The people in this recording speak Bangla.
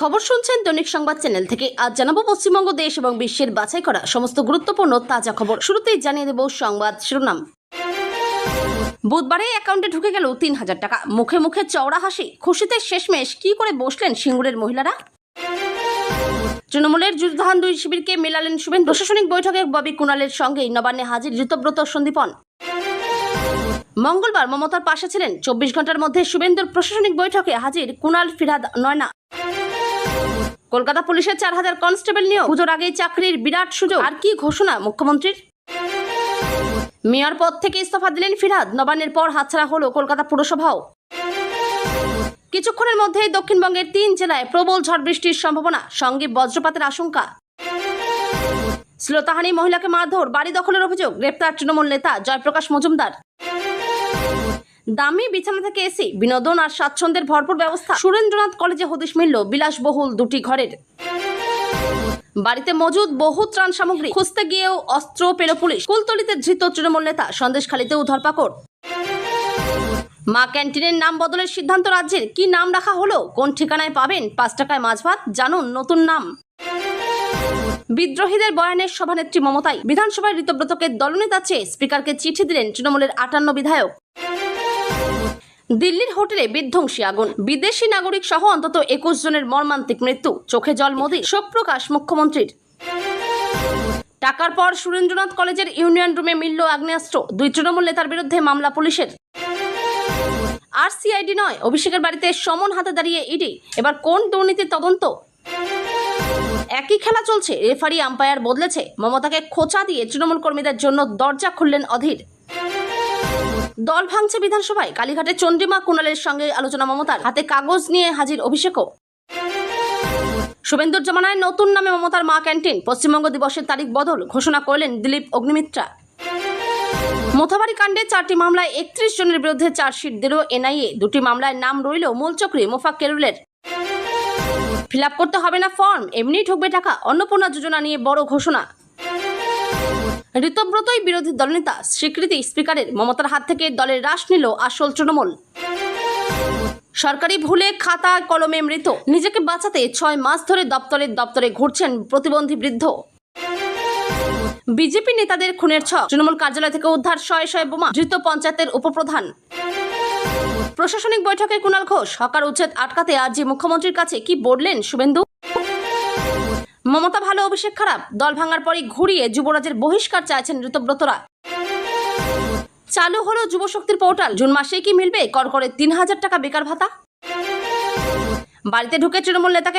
খবর শুনছেন দৈনিক সংবাদ চ্যানেল থেকে। আজ জানাবো পশ্চিমবঙ্গ দেশ এবং বিশ্বের বাছাই করা সমস্ত গুরুত্বপূর্ণ তাজা খবর। শুরুতেই জানিয়ে দেব সংবাদ শিরোনাম। বুধবারে অ্যাকাউন্টে ঢুকে গেল ৩,০০০ টাকা। মুখে মুখে চওড়া হাসি, খুশিতে শেষমেশ কি করে বসলেন সিঙ্গুরের মহিলারা। তৃণমূলের যুদ্ধধান দুই শিবিরকে মেলালেন শুভেন্দু। প্রশাসনিক বৈঠকে ববি কুণালের সঙ্গেই নবান্নে হাজির ঋতব্রত সন্দীপন। মঙ্গলবার মমতার পাশে ছিলেন। ২৪ ঘন্টার মধ্যে শুভেন্দুর প্রশাসনিক বৈঠকে হাজির কুণাল, ফিরহাদ, নয়না। কলকাতা পুলিশের ৪,০০০ কনস্টেবল নিয়োগ। পুজোর আগেই চাকরির বিরাট সুযোগ। আর কি ঘোষণা মুখ্যমন্ত্রীর। মেয়র পদ থেকে ইস্তফা দিলেন ফিরহাদ। নবান্নের পর হাতছাড়া হলো কলকাতা পুরসভাও। কিছুক্ষণের মধ্যেই দক্ষিণবঙ্গের ৩ জেলায় প্রবল ঝড় বৃষ্টির সম্ভাবনা, সঙ্গে বজ্রপাতের আশঙ্কা। শ্লীলতাহানি, মহিলাকে মারধর, বাড়ি দখলের অভিযোগ। গ্রেপ্তার তৃণমূল নেতা জয়প্রকাশ মজুমদার। দামি বিছানা থেকে এসি, বিনোদন আর স্বাচ্ছন্দ্যের ভরপুর ব্যবস্থা। সুরেন্দ্রনাথ কলেজে হদিশ মিলল বিলাসবহুল দুটি ঘরের। বাড়িতে মজুদ বহু ত্রাণ সামগ্রী। খুঁজতে গিয়েও অস্ত্র পেল পুলিশ। কুলতলিতে ধৃত তৃণমূল নেতা। সন্দেশখালীতেও ধরপাকড়। মা ক্যান্টিনের নাম বদলের সিদ্ধান্ত রাজ্যের। কি নাম রাখা হলো, কোন ঠিকানায় পাবেন ৫ টাকায় মাছ ভাত, জানুন নতুন নাম। বিদ্রোহীদের বয়ানের সভানেত্রী মমতাই। বিধানসভায় ঋতব্রতকে দলনেতা চেয়ে স্পিকারকে চিঠি দিলেন তৃণমূলের ৫৮ বিধায়ক। দিল্লির হোটেলে বিধ্বংসী আগুন। বিদেশি নাগরিক সহ অন্তত ২১ জনের মর্মান্তিক মৃত্যু। চোখে জল মোদির। শোক প্রকাশ মুখ্যমন্ত্রীর। টাকার পর সুরেন্দ্রনাথ কলেজের ইউনিয়ন রুমে মিলল আগ্নেয়াস্ত্র। ২ তৃণমূল নেতার বিরুদ্ধে মামলা পুলিশের। আর সিআইডি নয়, অভিষেকের বাড়িতে সমন হাতে দাঁড়িয়ে ইডি। এবার কোন দুর্নীতির তদন্ত। একই খেলা চলছে, রেফারি আম্পায়ার বদলেছে। মমতাকে খোঁচা দিয়ে তৃণমূল কর্মীদের জন্য দরজা খুললেন অধীর। দল ভাঙছে বিধানসভায়। কালীঘাটে চন্দ্রিমা, কুণালের সঙ্গে আলোচনা মমতার। হাতে কাগজ নিয়ে হাজির অভিষেকও। শুভেন্দুর জমানায় নতুন নামে মমতার মা ক্যান্টিন। পশ্চিমবঙ্গ দিবসের তারিখ বদল ঘোষণা করলেন দিলীপ অগ্নিমিত্রা। মোথাবাড়ি কাণ্ডে ৪টি মামলায় ৩১ জনের বিরুদ্ধে চার্জশিট দিল এনআইএ। 2টি মামলায় নাম রইল মূলচক্রী মোফাক্কেরুলের। ফিল আপ করতে হবে না ফর্ম, এমনিই ঢুকবে টাকা। অন্নপূর্ণা যোজনা নিয়ে বড় ঘোষণা। ঋতব্রতই বিরোধী দলনেতা, স্বীকৃতি স্পিকারের। মমতার হাত থেকে দলের রাশ নিল আসল তৃণমূল। সরকারি ভুলে খাতা কলমে মৃত। নিজেকে বাঁচাতে ৬ মাস ধরে দপ্তরে ঘুরছেন প্রতিবন্ধী বৃদ্ধ। বিজেপি নেতাদের খুনের ছক। তৃণমূল কার্যালয় থেকে উদ্ধার শয়ে বোমা। ধৃত পঞ্চায়েতের উপপ্রধান। প্রশাসনিক বৈঠকে কুণাল ঘোষ। হকার উচ্ছেদ আটকাতে আর্জি মুখ্যমন্ত্রীর কাছে। কি বললেন শুভেন্দু। মমতা ভালো, অভিষেক খারাপ। দল ভাঙার পরই ঘুরিয়ে যুবরাজের বহিষ্কার চাইছেন ঋতব্রতরা। চালু হলো যুবশক্তির পোর্টাল। জুন মাসে কি মিলবে করকরে ৩,০০০ টাকা বেকার ভাতা। বাড়িতে ঢুকে তৃণমূল নেতাকে